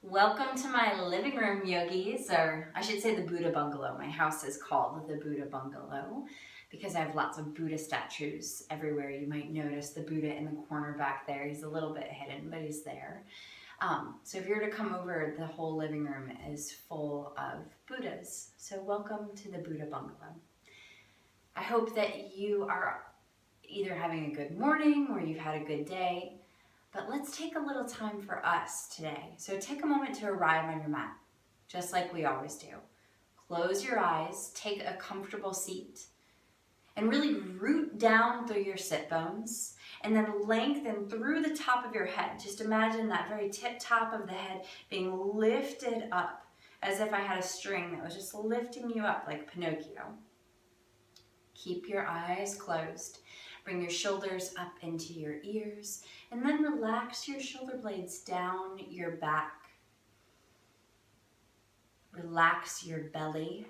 Welcome to my living room, yogis, or I should say the Buddha bungalow. My house is called the Buddha bungalow because I have lots of Buddha statues everywhere. You might notice the Buddha in the corner back there. He's a little bit hidden, but he's there. So if you're to come over, the whole living room is full of Buddhas. So welcome to the Buddha bungalow. I hope that you are either having a good morning or you've had a good day. But let's take a little time for us today. So take a moment to arrive on your mat, just like we always do. Close your eyes, take a comfortable seat, and really root down through your sit bones, and then lengthen through the top of your head. Just imagine that very tip top of the head being lifted up, as if I had a string that was just lifting you up like Pinocchio. Keep your eyes closed. Bring your shoulders up into your ears, and then relax your shoulder blades down your back. Relax your belly.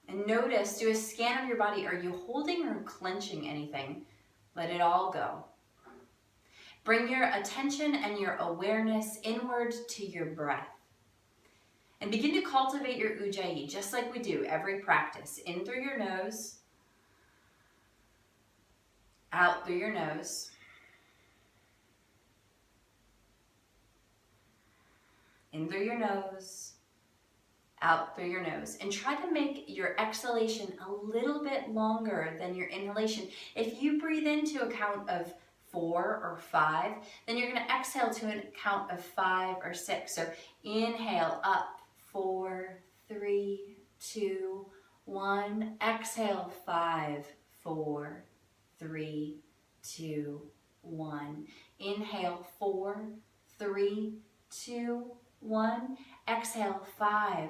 And notice, do a scan of your body. Are you holding or clenching anything? Let it all go. Bring your attention and your awareness inward to your breath. And begin to cultivate your ujjayi, just like we do every practice. In through your nose. Out through your nose. In through your nose. Out through your nose. And try to make your exhalation a little bit longer than your inhalation. If you breathe into a count of 4 or 5, then you're going to exhale to a count of 5 or 6. So inhale up, 4, 3, 2, 1. Exhale, 5, 4, 3, 2, 1. Inhale, 4, 3, 2, 1. Exhale, 5,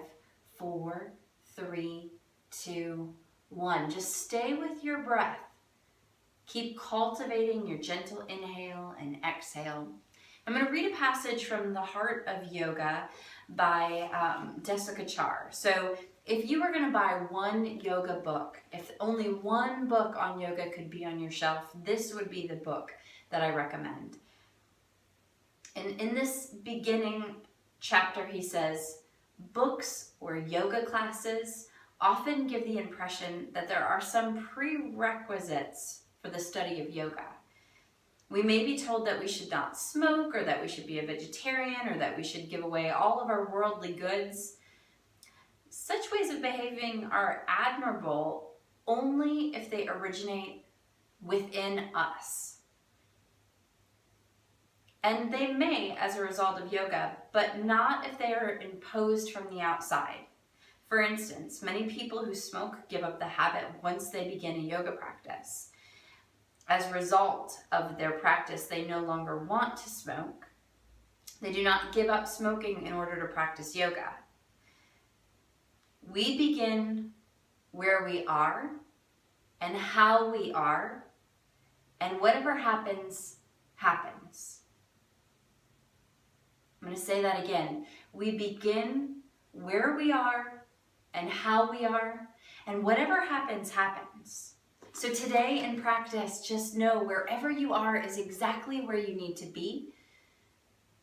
4, 3, 2, 1. Just stay with your breath. Keep cultivating your gentle inhale and exhale. I'm going to read a passage from The Heart of Yoga by Desikachar. So if you were going to buy one yoga book, if only one book on yoga could be on your shelf, this would be the book that I recommend. And in this beginning chapter, he says, books or yoga classes often give the impression that there are some prerequisites for the study of yoga. We may be told that we should not smoke, or that we should be a vegetarian, or that we should give away all of our worldly goods. Such ways of behaving are admirable only if they originate within us. And they may as a result of yoga, but not if they are imposed from the outside. For instance, many people who smoke give up the habit once they begin a yoga practice. As a result of their practice, they no longer want to smoke. They do not give up smoking in order to practice yoga. We begin where we are and how we are, and whatever happens, happens. I'm going to say that again. We begin where we are and how we are, and whatever happens, happens. So today in practice, just know wherever you are is exactly where you need to be.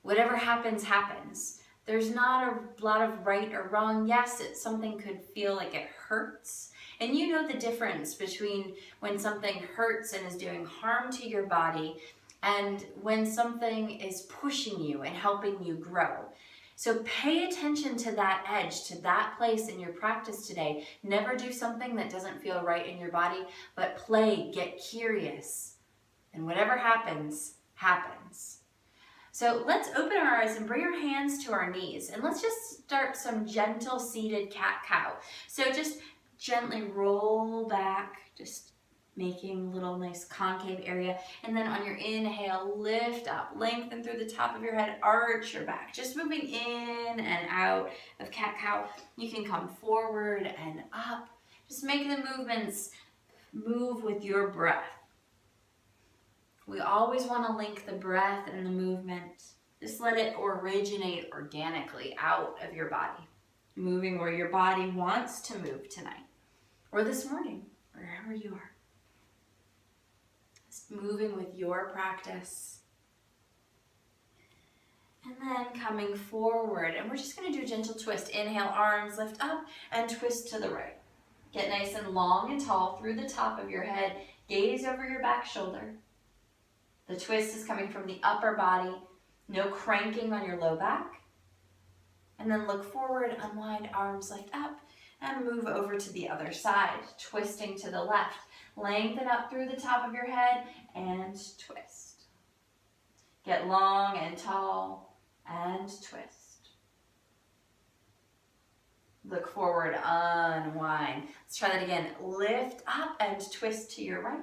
Whatever happens, happens. There's not a lot of right or wrong. Yes, something could feel like it hurts. And you know the difference between when something hurts and is doing harm to your body and when something is pushing you and helping you grow. So pay attention to that edge, to that place in your practice today. Never do something that doesn't feel right in your body, but play, get curious. And whatever happens, happens. So let's open our eyes and bring our hands to our knees. And let's just start some gentle seated cat-cow. So just gently roll back, just making a little nice concave area. And then on your inhale, lift up, lengthen through the top of your head, arch your back. Just moving in and out of cat-cow. You can come forward and up. Just make the movements move with your breath. We always want to link the breath and the movement. Just let it originate organically out of your body. Moving where your body wants to move tonight. Or this morning, wherever you are. Moving with your practice. And then coming forward, and we're just gonna do a gentle twist. Inhale, arms lift up and twist to the right. Get nice and long and tall through the top of your head. Gaze over your back shoulder. The twist is coming from the upper body. No cranking on your low back. And then look forward, unwind, arms lift up, and move over to the other side, twisting to the left. Lengthen up through the top of your head and twist. Get long and tall and twist. Look forward, unwind. Let's try that again. Lift up and twist to your right.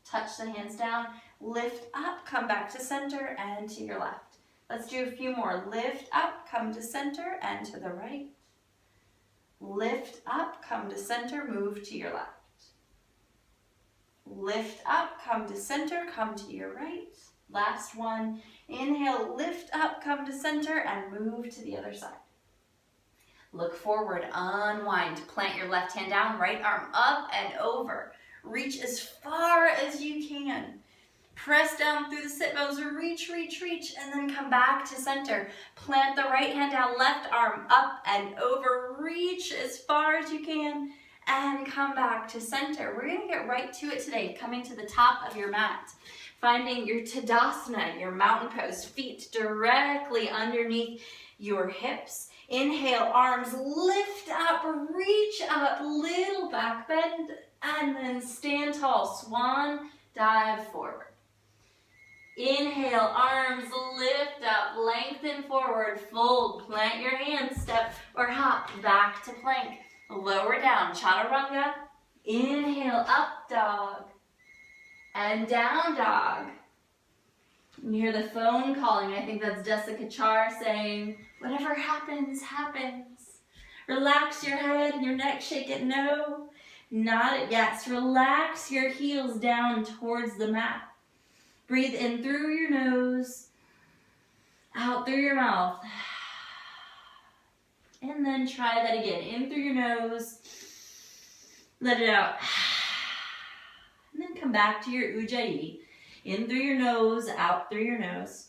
Touch the hands down. Lift up, come back to center and to your left. Let's do a few more. Lift up, come to center and to the right. Lift up, come to center, move to your left. Lift up, come to center, come to your right. Last one. Inhale, lift up, come to center, and move to the other side. Look forward, unwind. Plant your left hand down, right arm up and over. Reach as far as you can. Press down through the sit bones, reach, reach, reach, and then come back to center. Plant the right hand down, left arm up and over. Reach as far as you can and come back to center. We're gonna get right to it today, coming to the top of your mat. Finding your Tadasana, your mountain pose, feet directly underneath your hips. Inhale, arms lift up, reach up, little back bend, and then stand tall, swan dive forward. Inhale, arms lift up, lengthen forward, fold, plant your hands, step or hop back to plank. Lower down, chaturanga. Inhale, up dog. And down dog. You hear the phone calling. I think that's Jessica Char saying, whatever happens, happens. Relax your head and your neck, shake it no. Nod it yes. Relax your heels down towards the mat. Breathe in through your nose, out through your mouth. And then try that again. In through your nose, let it out. And then come back to your Ujjayi. In through your nose, out through your nose.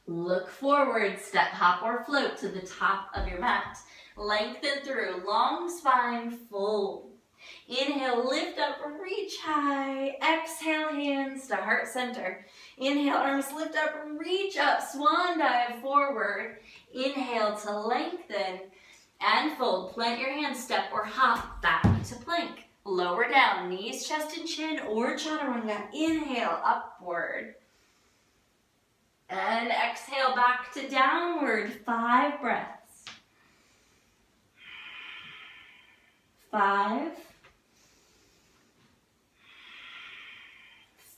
Look forward, step, hop, or float to the top of your mat. Lengthen through, long spine, fold. Inhale, lift up, reach high. Exhale, hands to heart center. Inhale, arms lift up, reach up, swan dive forward. Inhale to lengthen and fold. Plant your hands, step or hop back to plank. Lower down, knees, chest, and chin, or chaturanga. Inhale, upward. And exhale back to downward, 5 breaths. 5,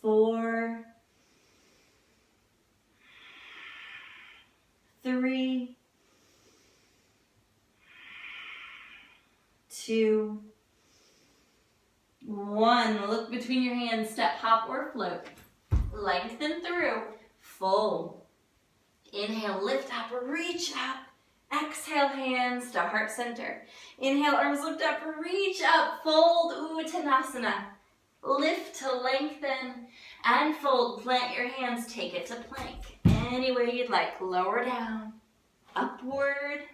4, 3, 2, 1. Look between your hands, step, hop, or float. Lengthen through, fold. Inhale, lift up, reach up. Exhale, hands to heart center. Inhale, arms lift up, reach up, fold, Uttanasana. Lift to lengthen and fold. Plant your hands, take it to plank. Any way you'd like. Lower down, upward.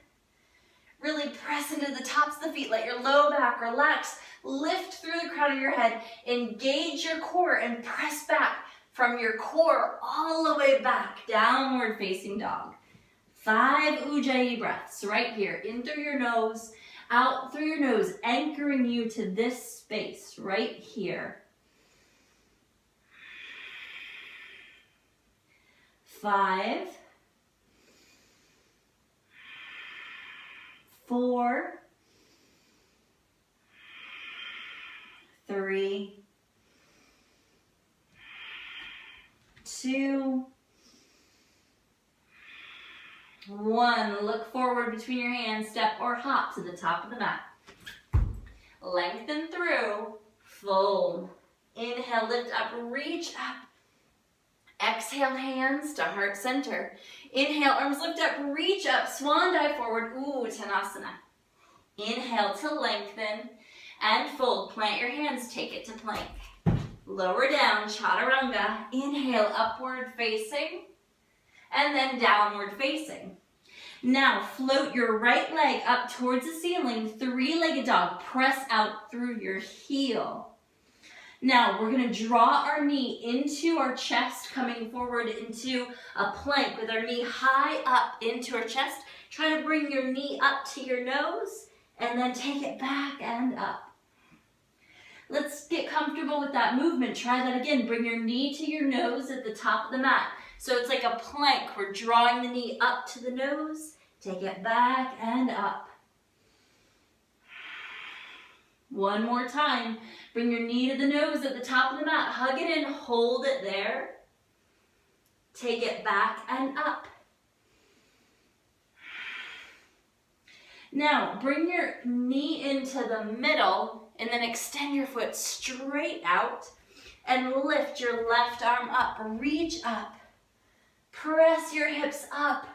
Really press into the tops of the feet. Let your low back relax. Lift through the crown of your head. Engage your core and press back from your core all the way back. Downward facing dog. 5 Ujjayi breaths right here. In through your nose, out through your nose, anchoring you to this space right here. 5, 4, 3, 2, 1. Look forward between your hands, step or hop to the top of the mat. Lengthen through, fold. Inhale, lift up, reach up. Exhale, hands to heart center. Inhale, arms lift up, reach up, swan dive forward, Uttanasana. Inhale to lengthen and fold. Plant your hands, take it to plank. Lower down, chaturanga. Inhale, upward facing, and then downward facing. Now float your right leg up towards the ceiling, three-legged dog. Press out through your heel. Now we're going to draw our knee into our chest, coming forward into a plank with our knee high up into our chest. Try to bring your knee up to your nose and then take it back and up. Let's get comfortable with that movement. Try that again. Bring your knee to your nose at the top of the mat. So it's like a plank. We're drawing the knee up to the nose. Take it back and up. One more time. Bring your knee to the nose at the top of the mat. Hug it in. Hold it there. Take it back and up. Now, bring your knee into the middle and then extend your foot straight out and lift your left arm up. Reach up. Press your hips up.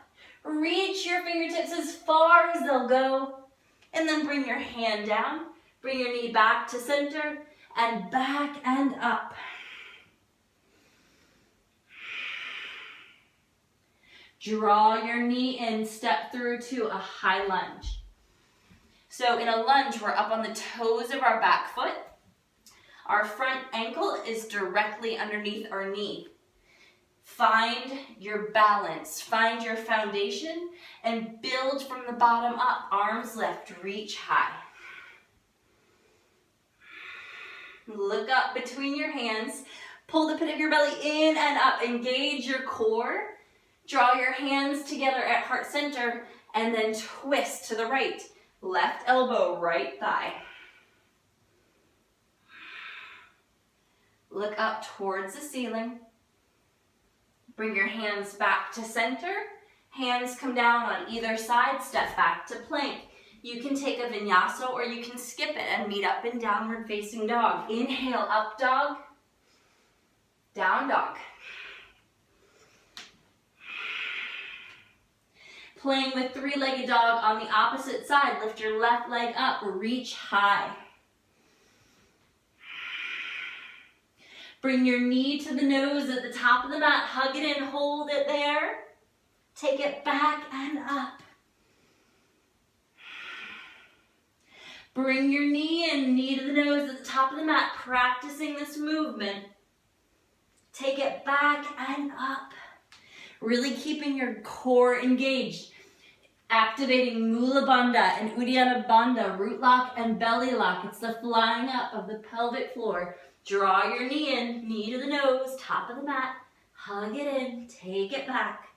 Reach your fingertips as far as they'll go. And then bring your hand down. Bring your knee back to center and back and up. Draw your knee in, step through to a high lunge. So in a lunge, we're up on the toes of our back foot. Our front ankle is directly underneath our knee. Find your balance, find your foundation, and build from the bottom up. Arms lift, reach high. Look up between your hands. Pull the pit of your belly in and up. Engage your core. Draw your hands together at heart center and then twist to the right. Left elbow, right thigh. Look up towards the ceiling. Bring your hands back to center. Hands come down on either side. Step back to plank. You can take a vinyasa or you can skip it and meet up in downward facing dog. Inhale, up dog. Down dog. Playing with three-legged dog on the opposite side. Lift your left leg up, reach high. Bring your knee to the nose at the top of the mat. Hug it in, hold it there. Take it back and up. Bring your knee in, knee to the nose at the top of the mat. Practicing this movement. Take it back and up. Really keeping your core engaged. Activating Mula Bandha and Uddiyana Bandha, root lock and belly lock. It's the flying up of the pelvic floor. Draw your knee in, knee to the nose, top of the mat. Hug it in, take it back.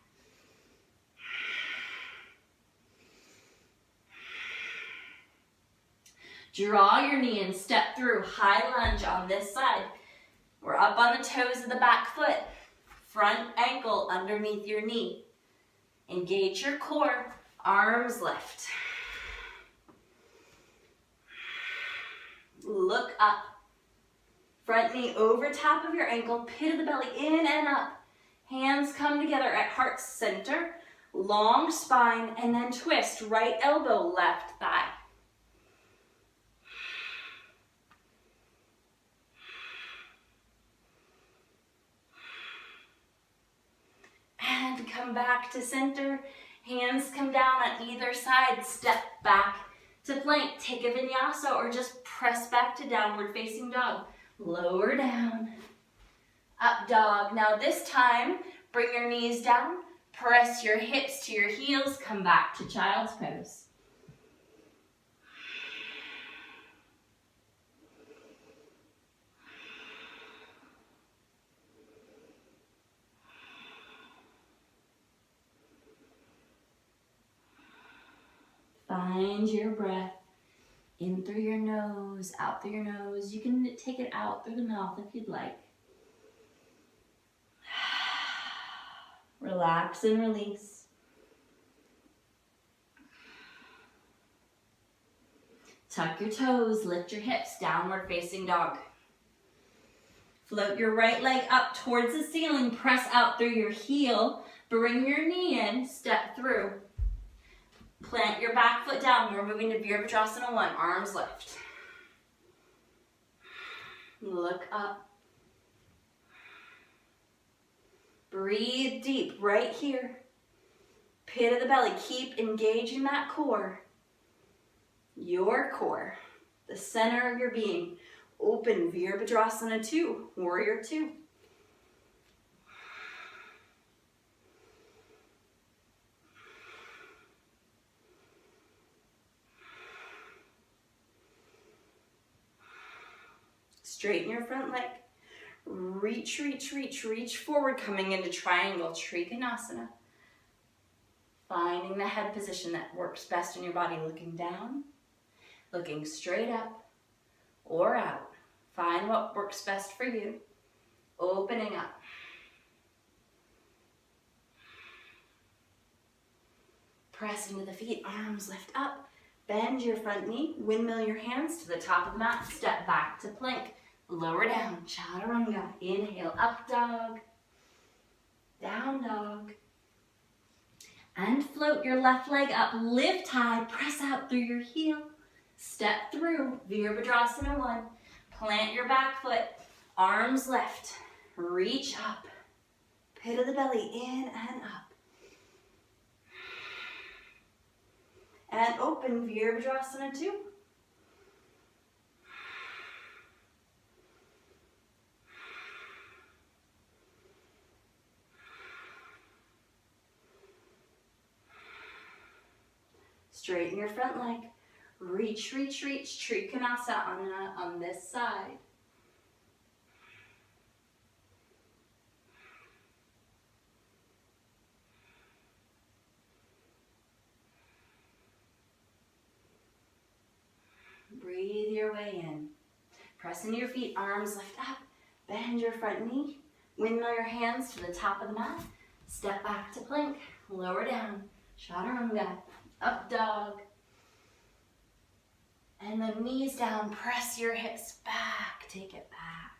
Draw your knee in, step through, high lunge on this side. We're up on the toes of the back foot. Front ankle underneath your knee. Engage your core, arms lift. Look up. Front knee over top of your ankle, pit of the belly in and up. Hands come together at heart center, long spine, and then twist, right elbow, left thigh. And come back to center. Hands come down on either side. Step back to plank. Take a vinyasa or just press back to downward facing dog. Lower down. Up dog. Now this time, bring your knees down. Press your hips to your heels. Come back to child's pose. Find your breath. In through your nose, out through your nose. You can take it out through the mouth if you'd like. Relax and release. Tuck your toes, lift your hips, downward facing dog. Float your right leg up towards the ceiling, press out through your heel, bring your knee in, step through. Plant your back foot down. We're moving to Virabhadrasana 1. Arms lift. Look up. Breathe deep right here. Pit of the belly. Keep engaging that core. Your core. The center of your being. Open Virabhadrasana 2, Warrior 2. Straighten your front leg. Reach, reach, reach, reach forward, coming into triangle, Trikonasana. Finding the head position that works best in your body, looking down, looking straight up or out. Find what works best for you. Opening up. Press into the feet, arms lift up. Bend your front knee, windmill your hands to the top of the mat, step back to plank. Lower down, Chaturanga. Inhale, up dog, down dog. And float your left leg up, lift high, press out through your heel. Step through, Virabhadrasana 1. Plant your back foot, arms left, reach up. Pit of the belly, in and up. And open, Virabhadrasana 2. Straighten your front leg. Reach, reach, reach. Trikonasana on this side. Breathe your way in. Press into your feet, arms lift up. Bend your front knee. Windmill your hands to the top of the mat. Step back to plank. Lower down. Chaturanga. Up dog. And the knees down. Press your hips back. Take it back.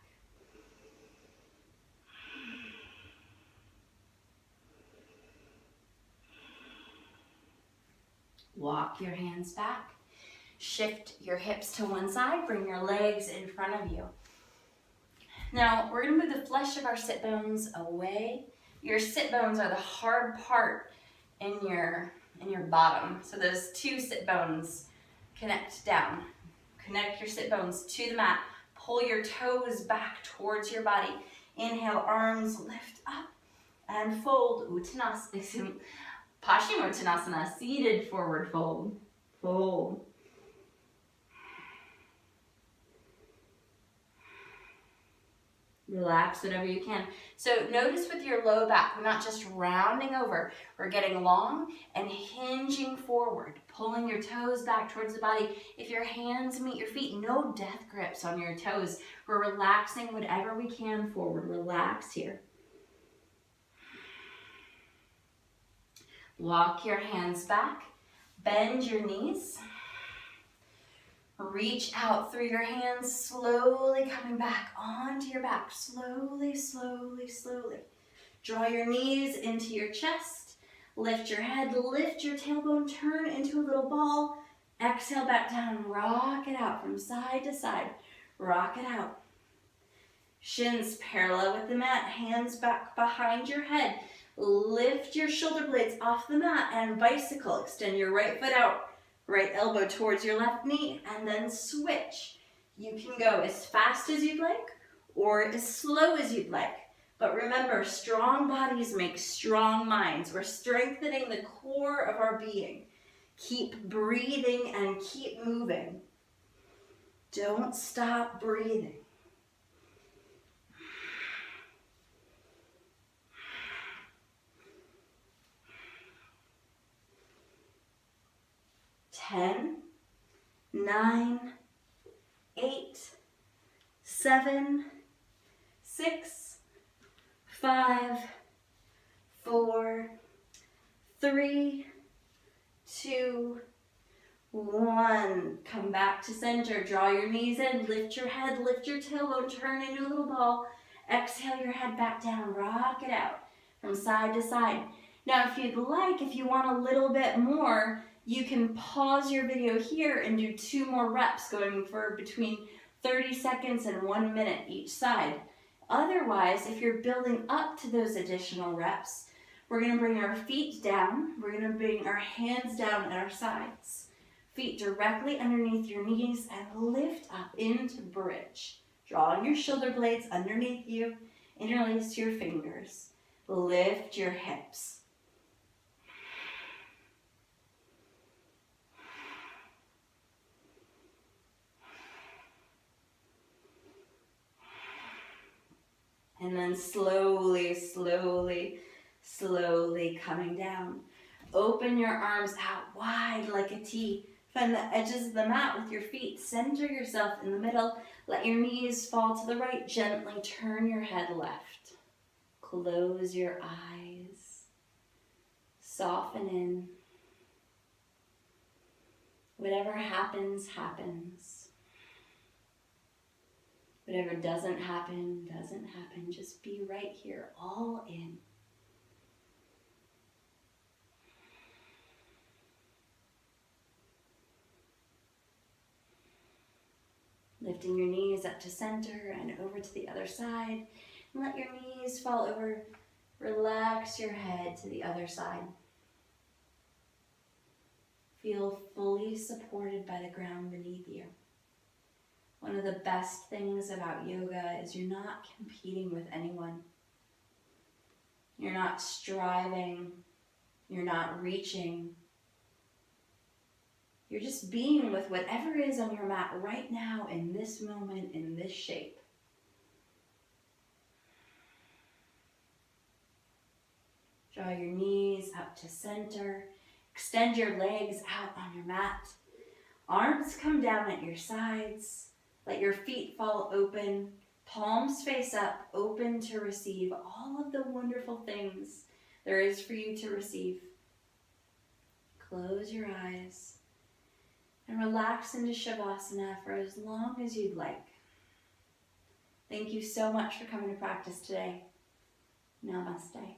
Walk your hands back. Shift your hips to one side. Bring your legs in front of you. Now, we're going to move the flesh of our sit bones away. Your sit bones are the hard part in your bottom. So those two sit bones connect down. Connect your sit bones to the mat. Pull your toes back towards your body. Inhale, arms lift up and fold. Uttanasana, Paschimottanasana, seated forward fold. Fold. Relax whatever you can. So notice with your low back, we're not just rounding over. We're getting long and hinging forward, pulling your toes back towards the body. If your hands meet your feet, no death grips on your toes. We're relaxing whatever we can forward. Relax here. Walk your hands back. Bend your knees. Reach out through your hands, slowly coming back onto your back. Slowly, slowly, slowly. Draw your knees into your chest. Lift your head, lift your tailbone, turn into a little ball. Exhale back down, rock it out from side to side. Rock it out. Shins parallel with the mat, hands back behind your head. Lift your shoulder blades off the mat and bicycle. Extend your right foot out. Right elbow towards your left knee, and then switch. You can go as fast as you'd like or as slow as you'd like. But remember, strong bodies make strong minds. We're strengthening the core of our being. Keep breathing and keep moving. Don't stop breathing. 10, 9, 8, 7, 6, 5, 4, 3, 2, 1. Come back to center. Draw your knees in. Lift your head. Lift your tailbone. Turn into a little ball. Exhale your head back down. Rock it out from side to side. Now, if you'd like, if you want a little bit more, you can pause your video here and do 2 more reps, going for between 30 seconds and 1 minute each side. Otherwise, if you're building up to those additional reps, we're going to bring our feet down. We're going to bring our hands down at our sides. Feet directly underneath your knees and lift up into bridge. Drawing your shoulder blades underneath you. Interlace your fingers. Lift your hips. And then slowly, slowly, slowly coming down. Open your arms out wide like a T. Find the edges of the mat with your feet. Center yourself in the middle. Let your knees fall to the right. Gently turn your head left. Close your eyes. Soften in. Whatever happens, happens. Whatever doesn't happen, doesn't happen. Just be right here, all in. Lifting your knees up to center and over to the other side. And let your knees fall over. Relax your head to the other side. Feel fully supported by the ground beneath you. One of the best things about yoga is you're not competing with anyone. You're not striving. You're not reaching. You're just being with whatever is on your mat right now in this moment, in this shape. Draw your knees up to center. Extend your legs out on your mat. Arms come down at your sides. Let your feet fall open. Palms face up, open to receive all of the wonderful things there is for you to receive. Close your eyes and relax into Shavasana for as long as you'd like. Thank you so much for coming to practice today. Namaste.